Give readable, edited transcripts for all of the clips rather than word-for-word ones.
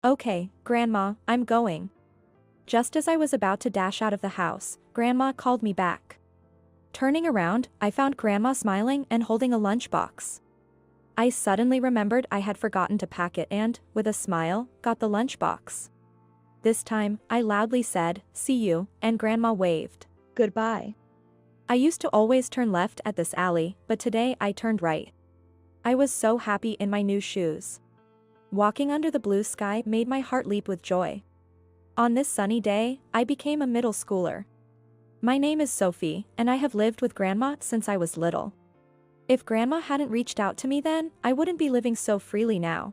Okay, Grandma, I'm going. Just as I was about to dash out of the house, Grandma called me back. Turning around, I found Grandma smiling and holding a lunchbox. I suddenly remembered I had forgotten to pack it and, with a smile, got the lunchbox. This time, I loudly said, "See you," and Grandma waved. Goodbye. I used to always turn left at this alley, but today I turned right. I was so happy in my new shoes. Walking under the blue sky made my heart leap with joy. On this sunny day, I became a middle schooler. My name is Sophie, and I have lived with Grandma since I was little. If Grandma hadn't reached out to me then, I wouldn't be living so freely now.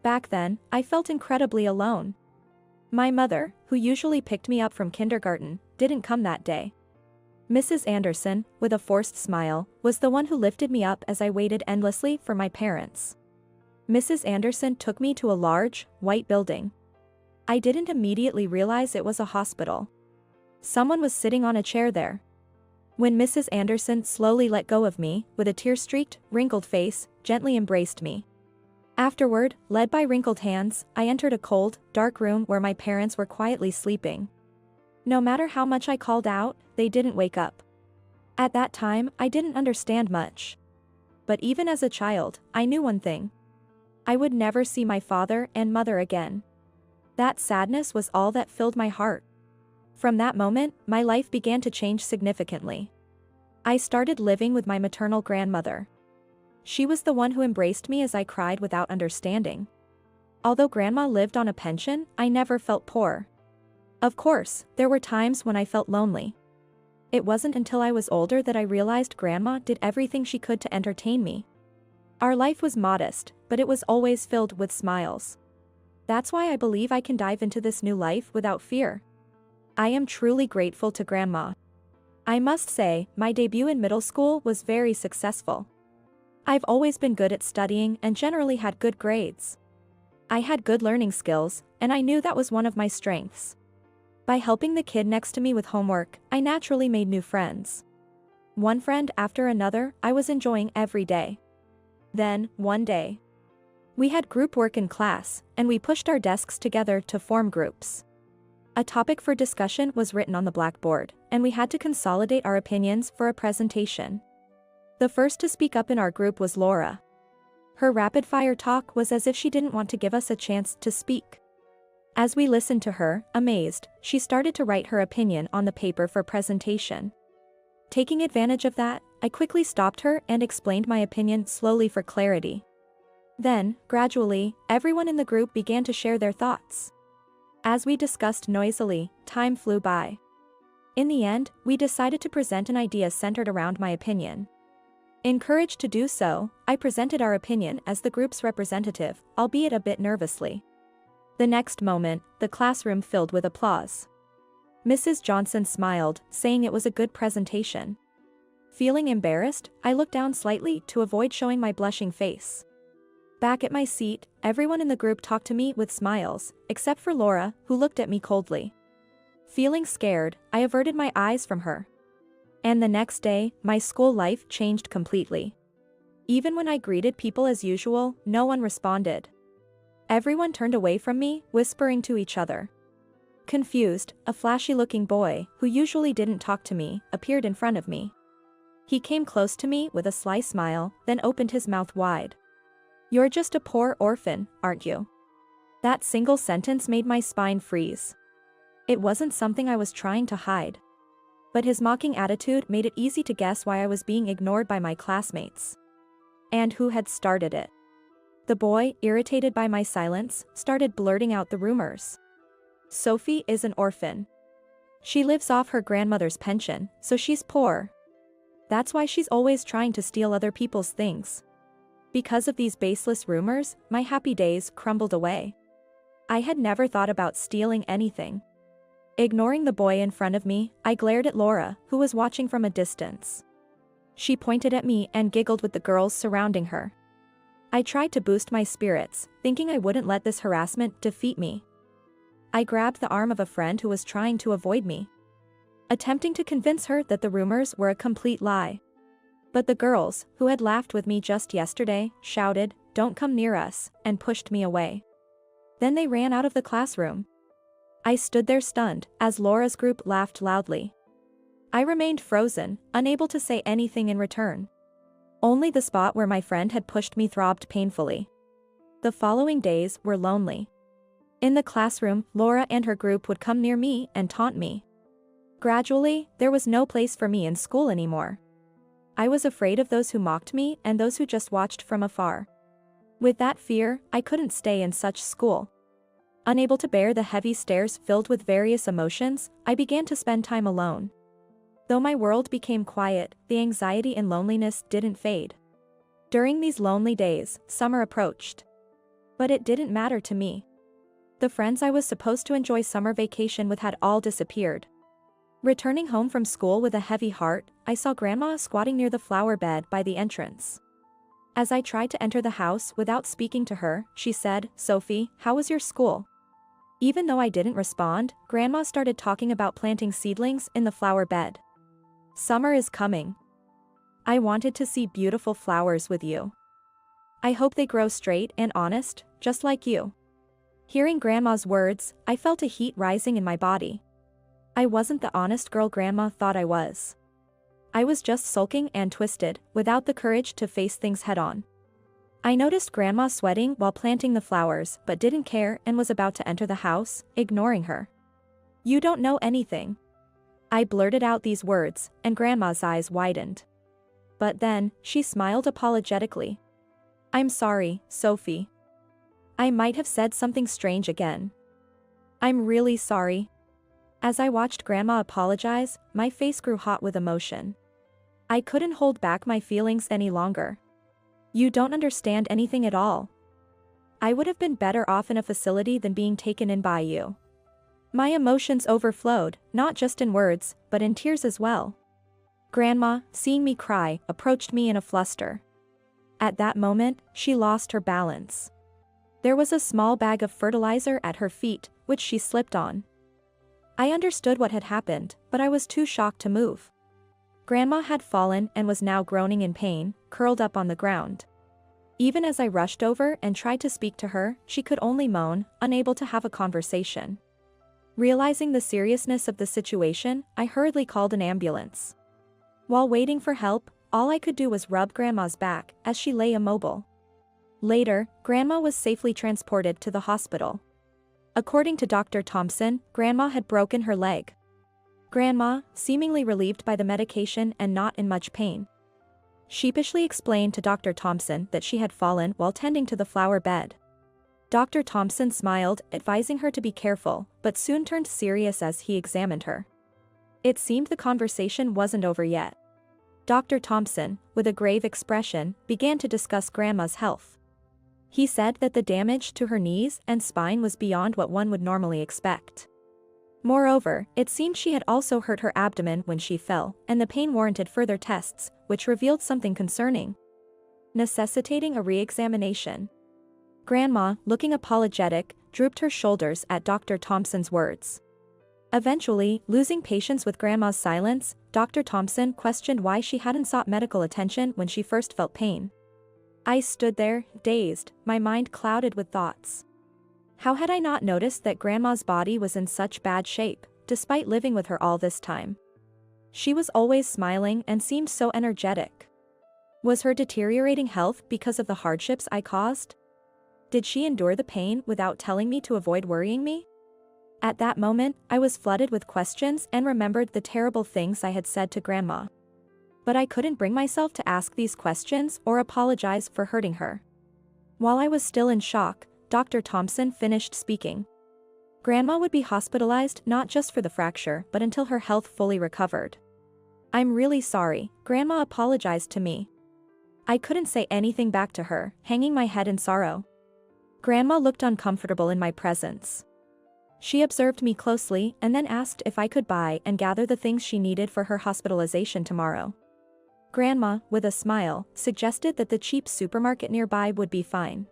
Back then, I felt incredibly alone. My mother, who usually picked me up from kindergarten, didn't come that day. Mrs. Anderson, with a forced smile, was the one who lifted me up as I waited endlessly for my parents. Mrs. Anderson took me to a large, white building. I didn't immediately realize it was a hospital. Someone was sitting on a chair there. When Mrs. Anderson slowly let go of me, with a tear-streaked, wrinkled face, gently embraced me. Afterward, led by wrinkled hands, I entered a cold, dark room where my parents were quietly sleeping. No matter how much I called out, they didn't wake up. At that time, I didn't understand much. But even as a child, I knew one thing. I would never see my father and mother again. That sadness was all that filled my heart. From that moment, my life began to change significantly. I started living with my maternal grandmother. She was the one who embraced me as I cried without understanding. Although Grandma lived on a pension, I never felt poor. Of course, there were times when I felt lonely. It wasn't until I was older that I realized Grandma did everything she could to entertain me. Our life was modest, but it was always filled with smiles. That's why I believe I can dive into this new life without fear. I am truly grateful to Grandma. I must say, my debut in middle school was very successful. I've always been good at studying and generally had good grades. I had good learning skills, and I knew that was one of my strengths. By helping the kid next to me with homework, I naturally made new friends. One friend after another, I was enjoying every day. Then, one day, we had group work in class, and we pushed our desks together to form groups. A topic for discussion was written on the blackboard, and we had to consolidate our opinions for a presentation. The first to speak up in our group was Laura. Her rapid-fire talk was as if she didn't want to give us a chance to speak. As we listened to her, amazed, she started to write her opinion on the paper for presentation. Taking advantage of that, I quickly stopped her and explained my opinion slowly for clarity. Then, gradually, everyone in the group began to share their thoughts. As we discussed noisily, time flew by. In the end, we decided to present an idea centered around my opinion. Encouraged to do so, I presented our opinion as the group's representative, albeit a bit nervously. The next moment, the classroom filled with applause. Mrs. Johnson smiled, saying it was a good presentation. Feeling embarrassed, I looked down slightly to avoid showing my blushing face. Back at my seat, everyone in the group talked to me with smiles, except for Laura, who looked at me coldly. Feeling scared, I averted my eyes from her. And the next day, my school life changed completely. Even when I greeted people as usual, no one responded. Everyone turned away from me, whispering to each other. Confused, a flashy-looking boy, who usually didn't talk to me, appeared in front of me. He came close to me with a sly smile, then opened his mouth wide. "You're just a poor orphan, aren't you?" That single sentence made my spine freeze. It wasn't something I was trying to hide. But his mocking attitude made it easy to guess why I was being ignored by my classmates. And who had started it? The boy, irritated by my silence, started blurting out the rumors. "Sophie is an orphan. She lives off her grandmother's pension, so she's poor. That's why she's always trying to steal other people's things." Because of these baseless rumors, my happy days crumbled away. I had never thought about stealing anything. Ignoring the boy in front of me, I glared at Laura, who was watching from a distance. She pointed at me and giggled with the girls surrounding her. I tried to boost my spirits, thinking I wouldn't let this harassment defeat me. I grabbed the arm of a friend who was trying to avoid me, attempting to convince her that the rumors were a complete lie. But the girls, who had laughed with me just yesterday, shouted, "Don't come near us," and pushed me away. Then they ran out of the classroom. I stood there stunned, as Laura's group laughed loudly. I remained frozen, unable to say anything in return. Only the spot where my friend had pushed me throbbed painfully. The following days were lonely. In the classroom, Laura and her group would come near me and taunt me. Gradually, there was no place for me in school anymore. I was afraid of those who mocked me and those who just watched from afar. With that fear, I couldn't stay in such school. Unable to bear the heavy stares filled with various emotions, I began to spend time alone. Though my world became quiet, the anxiety and loneliness didn't fade. During these lonely days, summer approached. But it didn't matter to me. The friends I was supposed to enjoy summer vacation with had all disappeared. Returning home from school with a heavy heart, I saw Grandma squatting near the flower bed by the entrance. As I tried to enter the house without speaking to her, she said, "Sophie, how was your school?" Even though I didn't respond, Grandma started talking about planting seedlings in the flower bed. "Summer is coming. I wanted to see beautiful flowers with you. I hope they grow straight and honest, just like you." Hearing Grandma's words, I felt a heat rising in my body. I wasn't the honest girl Grandma thought I was. I was just sulking and twisted, without the courage to face things head-on. I noticed Grandma sweating while planting the flowers but didn't care and was about to enter the house, ignoring her. "You don't know anything." I blurted out these words, and Grandma's eyes widened. But then, she smiled apologetically. "I'm sorry, Sophie. I might have said something strange again. I'm really sorry." As I watched Grandma apologize, my face grew hot with emotion. I couldn't hold back my feelings any longer. "You don't understand anything at all. I would have been better off in a facility than being taken in by you." My emotions overflowed, not just in words, but in tears as well. Grandma, seeing me cry, approached me in a fluster. At that moment, she lost her balance. There was a small bag of fertilizer at her feet, which she slipped on. I understood what had happened, but I was too shocked to move. Grandma had fallen and was now groaning in pain, curled up on the ground. Even as I rushed over and tried to speak to her, she could only moan, unable to have a conversation. Realizing the seriousness of the situation, I hurriedly called an ambulance. While waiting for help, all I could do was rub Grandma's back as she lay immobile. Later, Grandma was safely transported to the hospital. According to Dr. Thompson, Grandma had broken her leg. Grandma, seemingly relieved by the medication and not in much pain, sheepishly explained to Dr. Thompson that she had fallen while tending to the flower bed. Dr. Thompson smiled, advising her to be careful, but soon turned serious as he examined her. It seemed the conversation wasn't over yet. Dr. Thompson, with a grave expression, began to discuss Grandma's health. He said that the damage to her knees and spine was beyond what one would normally expect. Moreover, it seemed she had also hurt her abdomen when she fell, and the pain warranted further tests, which revealed something concerning, necessitating a re-examination. Grandma, looking apologetic, drooped her shoulders at Dr. Thompson's words. Eventually, losing patience with Grandma's silence, Dr. Thompson questioned why she hadn't sought medical attention when she first felt pain. I stood there, dazed, my mind clouded with thoughts. How had I not noticed that Grandma's body was in such bad shape, despite living with her all this time? She was always smiling and seemed so energetic. Was her deteriorating health because of the hardships I caused? Did she endure the pain without telling me to avoid worrying me? At that moment, I was flooded with questions and remembered the terrible things I had said to Grandma. But I couldn't bring myself to ask these questions or apologize for hurting her. While I was still in shock, Dr. Thompson finished speaking. Grandma would be hospitalized not just for the fracture but until her health fully recovered. "I'm really sorry," Grandma apologized to me. I couldn't say anything back to her, hanging my head in sorrow. Grandma looked uncomfortable in my presence. She observed me closely and then asked if I could buy and gather the things she needed for her hospitalization tomorrow. Grandma, with a smile, suggested that the cheap supermarket nearby would be fine.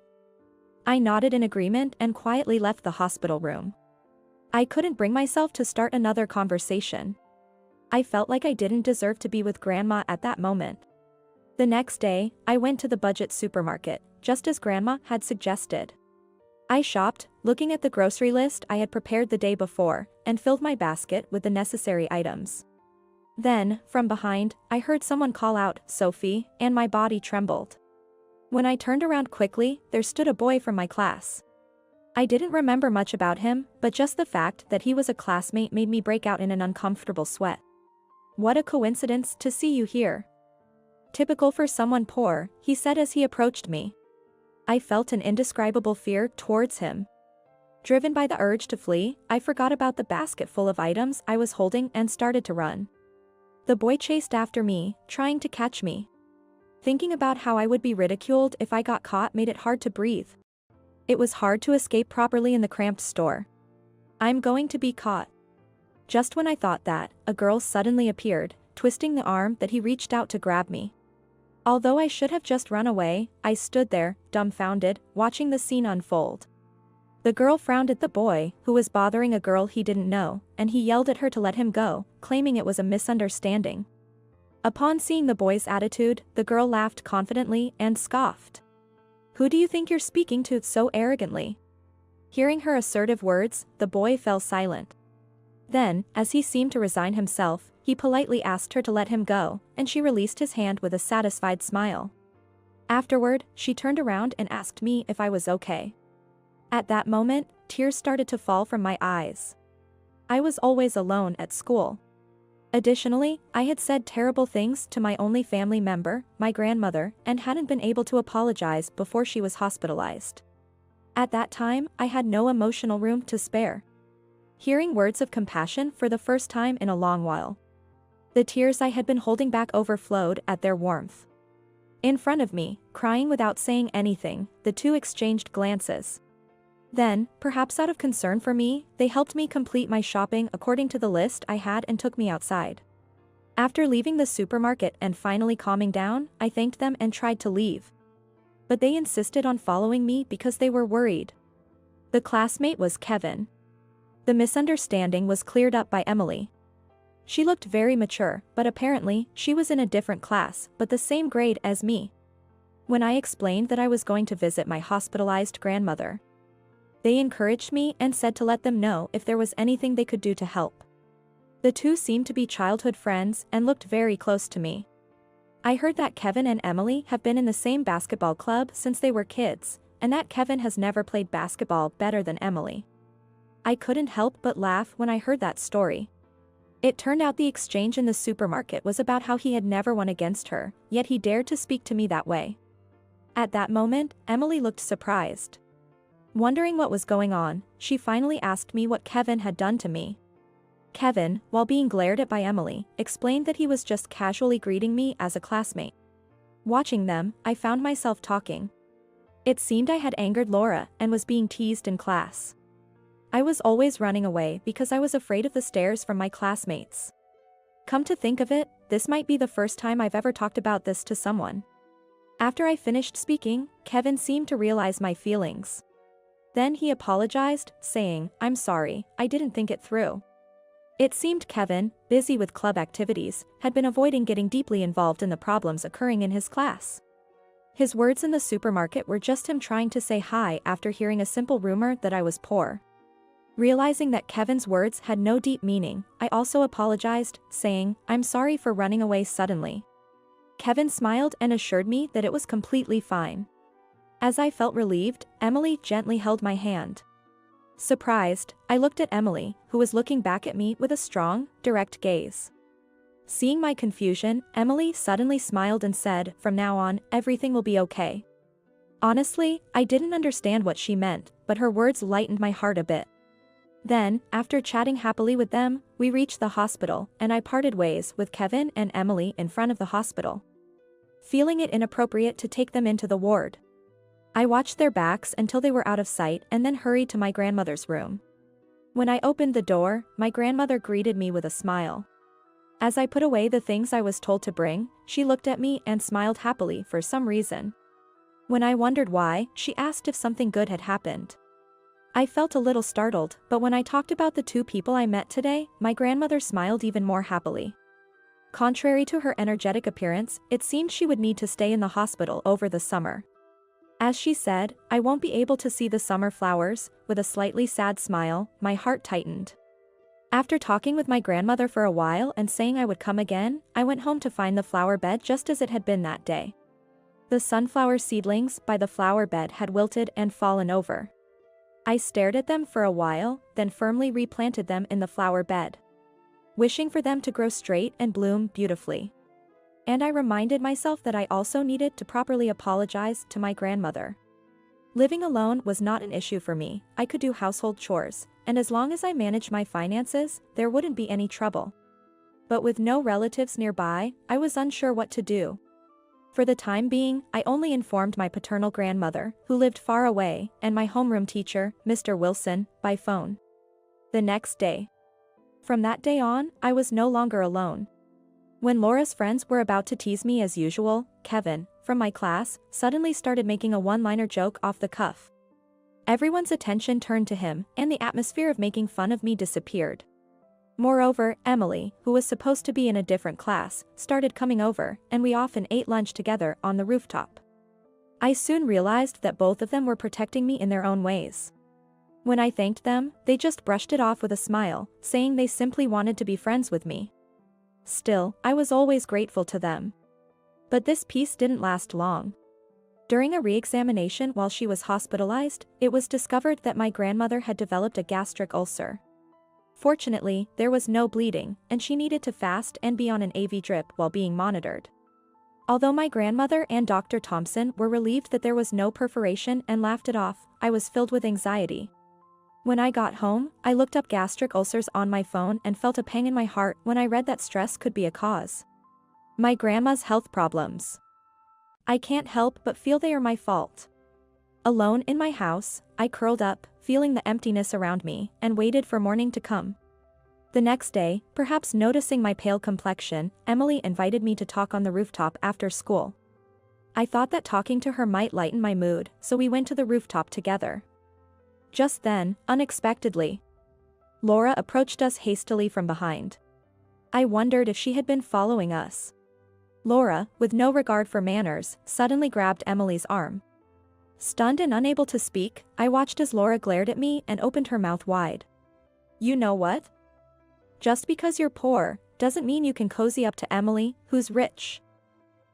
I nodded in agreement and quietly left the hospital room. I couldn't bring myself to start another conversation. I felt like I didn't deserve to be with Grandma at that moment. The next day, I went to the budget supermarket, just as Grandma had suggested. I shopped, looking at the grocery list I had prepared the day before, and filled my basket with the necessary items. Then, from behind, I heard someone call out, "Sophie," and my body trembled. When I turned around quickly, there stood a boy from my class. I didn't remember much about him, but just the fact that he was a classmate made me break out in an uncomfortable sweat. "What a coincidence to see you here." "Typical for someone poor," he said as he approached me. I felt an indescribable fear towards him. Driven by the urge to flee, I forgot about the basket full of items I was holding and started to run. The boy chased after me, trying to catch me. Thinking about how I would be ridiculed if I got caught made it hard to breathe. It was hard to escape properly in the cramped store. "I'm going to be caught." Just when I thought that, a girl suddenly appeared, twisting the arm that he reached out to grab me. Although I should have just run away, I stood there, dumbfounded, watching the scene unfold. The girl frowned at the boy, who was bothering a girl he didn't know, and he yelled at her to let him go, claiming it was a misunderstanding. Upon seeing the boy's attitude, the girl laughed confidently and scoffed. "Who do you think you're speaking to so arrogantly?" Hearing her assertive words, the boy fell silent. Then, as he seemed to resign himself, he politely asked her to let him go, and she released his hand with a satisfied smile. Afterward, she turned around and asked me if I was okay. At that moment, tears started to fall from my eyes. I was always alone at school. Additionally, I had said terrible things to my only family member, my grandmother, and hadn't been able to apologize before she was hospitalized. At that time, I had no emotional room to spare. Hearing words of compassion for the first time in a long while. The tears I had been holding back overflowed at their warmth. In front of me, crying without saying anything, the two exchanged glances. Then, perhaps out of concern for me, they helped me complete my shopping according to the list I had and took me outside. After leaving the supermarket and finally calming down, I thanked them and tried to leave. But they insisted on following me because they were worried. The classmate was Kevin. The misunderstanding was cleared up by Emily. She looked very mature, but apparently, she was in a different class, but the same grade as me. When I explained that I was going to visit my hospitalized grandmother, they encouraged me and said to let them know if there was anything they could do to help. The two seemed to be childhood friends and looked very close to me. I heard that Kevin and Emily have been in the same basketball club since they were kids, and that Kevin has never played basketball better than Emily. I couldn't help but laugh when I heard that story. It turned out the exchange in the supermarket was about how he had never won against her, yet he dared to speak to me that way. At that moment, Emily looked surprised. Wondering what was going on, she finally asked me what Kevin had done to me. Kevin, while being glared at by Emily, explained that he was just casually greeting me as a classmate. Watching them, I found myself talking. It seemed I had angered Laura and was being teased in class. I was always running away because I was afraid of the stares from my classmates. Come to think of it, this might be the first time I've ever talked about this to someone. After I finished speaking, Kevin seemed to realize my feelings. Then he apologized, saying, "I'm sorry, I didn't think it through." It seemed Kevin, busy with club activities, had been avoiding getting deeply involved in the problems occurring in his class. His words in the supermarket were just him trying to say hi after hearing a simple rumor that I was poor. Realizing that Kevin's words had no deep meaning, I also apologized, saying, "I'm sorry for running away suddenly." Kevin smiled and assured me that it was completely fine. As I felt relieved, Emily gently held my hand. Surprised, I looked at Emily, who was looking back at me with a strong, direct gaze. Seeing my confusion, Emily suddenly smiled and said, "From now on, everything will be okay." Honestly, I didn't understand what she meant, but her words lightened my heart a bit. Then, after chatting happily with them, we reached the hospital, and I parted ways with Kevin and Emily in front of the hospital. Feeling it inappropriate to take them into the ward, I watched their backs until they were out of sight and then hurried to my grandmother's room. When I opened the door, my grandmother greeted me with a smile. As I put away the things I was told to bring, she looked at me and smiled happily for some reason. When I wondered why, she asked if something good had happened. I felt a little startled, but when I talked about the two people I met today, my grandmother smiled even more happily. Contrary to her energetic appearance, it seemed she would need to stay in the hospital over the summer. As she said, "I won't be able to see the summer flowers," with a slightly sad smile, my heart tightened. After talking with my grandmother for a while and saying I would come again, I went home to find the flower bed just as it had been that day. The sunflower seedlings by the flower bed had wilted and fallen over. I stared at them for a while, then firmly replanted them in the flower bed, wishing for them to grow straight and bloom beautifully. And I reminded myself that I also needed to properly apologize to my grandmother. Living alone was not an issue for me. I could do household chores, and as long as I managed my finances, there wouldn't be any trouble. But with no relatives nearby, I was unsure what to do. For the time being, I only informed my paternal grandmother, who lived far away, and my homeroom teacher, Mr. Wilson, by phone. The next day. From that day on, I was no longer alone. When Laura's friends were about to tease me as usual, Kevin, from my class, suddenly started making a one-liner joke off the cuff. Everyone's attention turned to him, and the atmosphere of making fun of me disappeared. Moreover, Emily, who was supposed to be in a different class, started coming over, and we often ate lunch together on the rooftop. I soon realized that both of them were protecting me in their own ways. When I thanked them, they just brushed it off with a smile, saying they simply wanted to be friends with me. Still, I was always grateful to them. But this peace didn't last long. During a re-examination while she was hospitalized, it was discovered that my grandmother had developed a gastric ulcer. Fortunately, there was no bleeding, and she needed to fast and be on an IV drip while being monitored. Although my grandmother and Dr. Thompson were relieved that there was no perforation and laughed it off, I was filled with anxiety. When I got home, I looked up gastric ulcers on my phone and felt a pang in my heart when I read that stress could be a cause. My grandma's health problems. I can't help but feel they are my fault. Alone in my house, I curled up, feeling the emptiness around me, and waited for morning to come. The next day, perhaps noticing my pale complexion, Emily invited me to talk on the rooftop after school. I thought that talking to her might lighten my mood, so we went to the rooftop together. Just then, unexpectedly, Laura approached us hastily from behind. I wondered if she had been following us. Laura, with no regard for manners, suddenly grabbed Emily's arm. Stunned and unable to speak, I watched as Laura glared at me and opened her mouth wide. "You know what? Just because you're poor, doesn't mean you can cozy up to Emily, who's rich.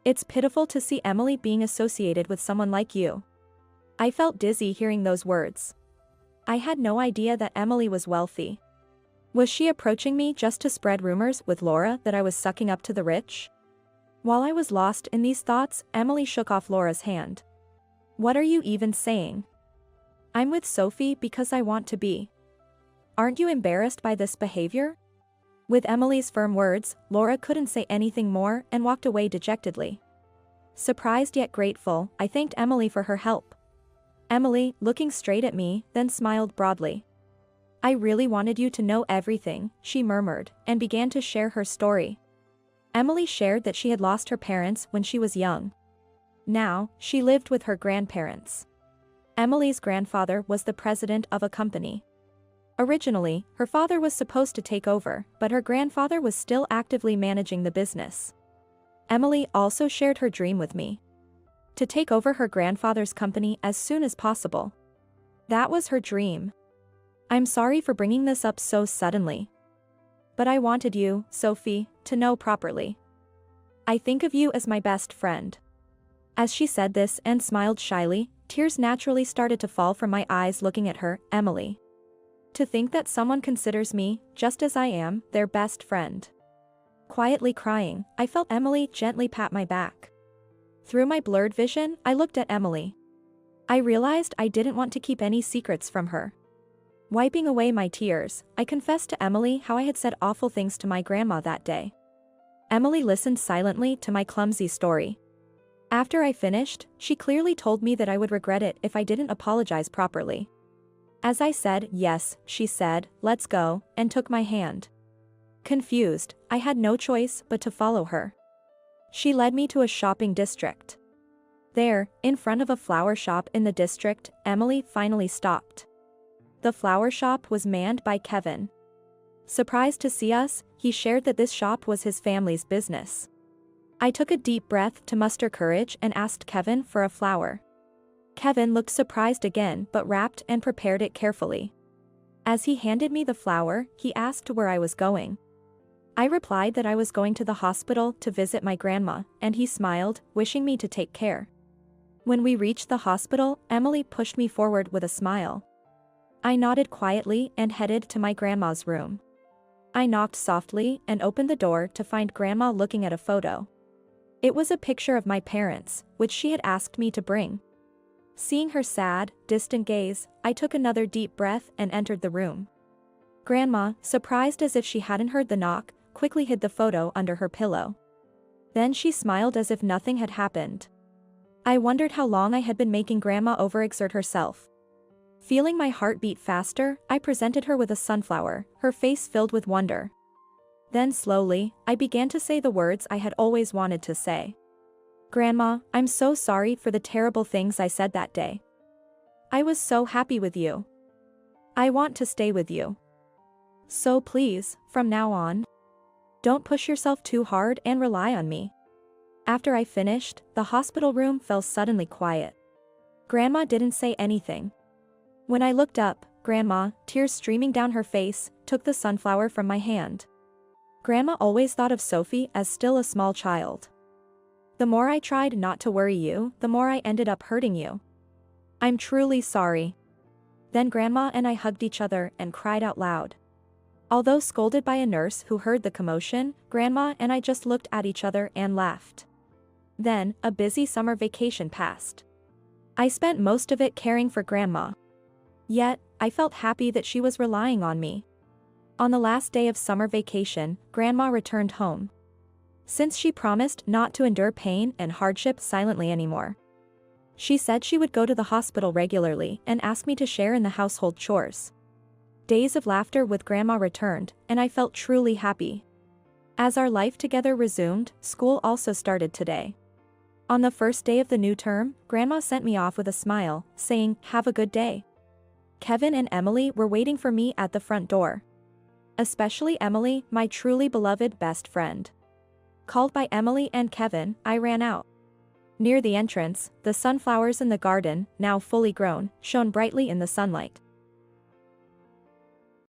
It's pitiful to see Emily being associated with someone like you." I felt dizzy hearing those words. I had no idea that Emily was wealthy. Was she approaching me just to spread rumors with Laura that I was sucking up to the rich? While I was lost in these thoughts, Emily shook off Laura's hand. "What are you even saying? I'm with Sophie because I want to be. Aren't you embarrassed by this behavior?" With Emily's firm words, Laura couldn't say anything more and walked away dejectedly. Surprised yet grateful, I thanked Emily for her help. Emily, looking straight at me, then smiled broadly. "I really wanted you to know everything," she murmured, and began to share her story. Emily shared that she had lost her parents when she was young. Now, she lived with her grandparents. Emily's grandfather was the president of a company. Originally, her father was supposed to take over, but her grandfather was still actively managing the business. Emily also shared her dream with me. To take over her grandfather's company as soon as possible. That was her dream. "I'm sorry for bringing this up so suddenly. But I wanted you, Sophie, to know properly. I think of you as my best friend." As she said this and smiled shyly, tears naturally started to fall from my eyes looking at her, Emily. To think that someone considers me, just as I am, their best friend. Quietly crying, I felt Emily gently pat my back. Through my blurred vision, I looked at Emily. I realized I didn't want to keep any secrets from her. Wiping away my tears, I confessed to Emily how I had said awful things to my grandma that day. Emily listened silently to my clumsy story. After I finished, she clearly told me that I would regret it if I didn't apologize properly. As I said yes, she said, "Let's go," and took my hand. Confused, I had no choice but to follow her. She led me to a shopping district. There, in front of a flower shop in the district, Emily finally stopped. The flower shop was manned by Kevin. Surprised to see us, he shared that this shop was his family's business. I took a deep breath to muster courage and asked Kevin for a flower. Kevin looked surprised again but wrapped and prepared it carefully. As he handed me the flower, he asked where I was going. I replied that I was going to the hospital to visit my grandma, and he smiled, wishing me to take care. When we reached the hospital, Emily pushed me forward with a smile. I nodded quietly and headed to my grandma's room. I knocked softly and opened the door to find Grandma looking at a photo. It was a picture of my parents, which she had asked me to bring. Seeing her sad, distant gaze, I took another deep breath and entered the room. Grandma, surprised as if she hadn't heard the knock, quickly hid the photo under her pillow. Then she smiled as if nothing had happened. I wondered how long I had been making Grandma overexert herself. Feeling my heart beat faster, I presented her with a sunflower, her face filled with wonder. Then slowly, I began to say the words I had always wanted to say. Grandma, I'm so sorry for the terrible things I said that day. I was so happy with you. I want to stay with you. So please, from now on, don't push yourself too hard and rely on me. After I finished, the hospital room fell suddenly quiet. Grandma didn't say anything. When I looked up, Grandma, tears streaming down her face, took the sunflower from my hand. Grandma always thought of Sophie as still a small child. The more I tried not to worry you, the more I ended up hurting you. I'm truly sorry. Then Grandma and I hugged each other and cried out loud. Although scolded by a nurse who heard the commotion, Grandma and I just looked at each other and laughed. Then, a busy summer vacation passed. I spent most of it caring for Grandma. Yet, I felt happy that she was relying on me. On the last day of summer vacation, Grandma returned home. Since she promised not to endure pain and hardship silently anymore. She said she would go to the hospital regularly and ask me to share in the household chores. Days of laughter with Grandma returned, and I felt truly happy. As our life together resumed, school also started today. On the first day of the new term, Grandma sent me off with a smile, saying, "Have a good day." Kevin and Emily were waiting for me at the front door. Especially Emily, my truly beloved best friend. Called by Emily and Kevin, I ran out. Near the entrance, the sunflowers in the garden, now fully grown, shone brightly in the sunlight.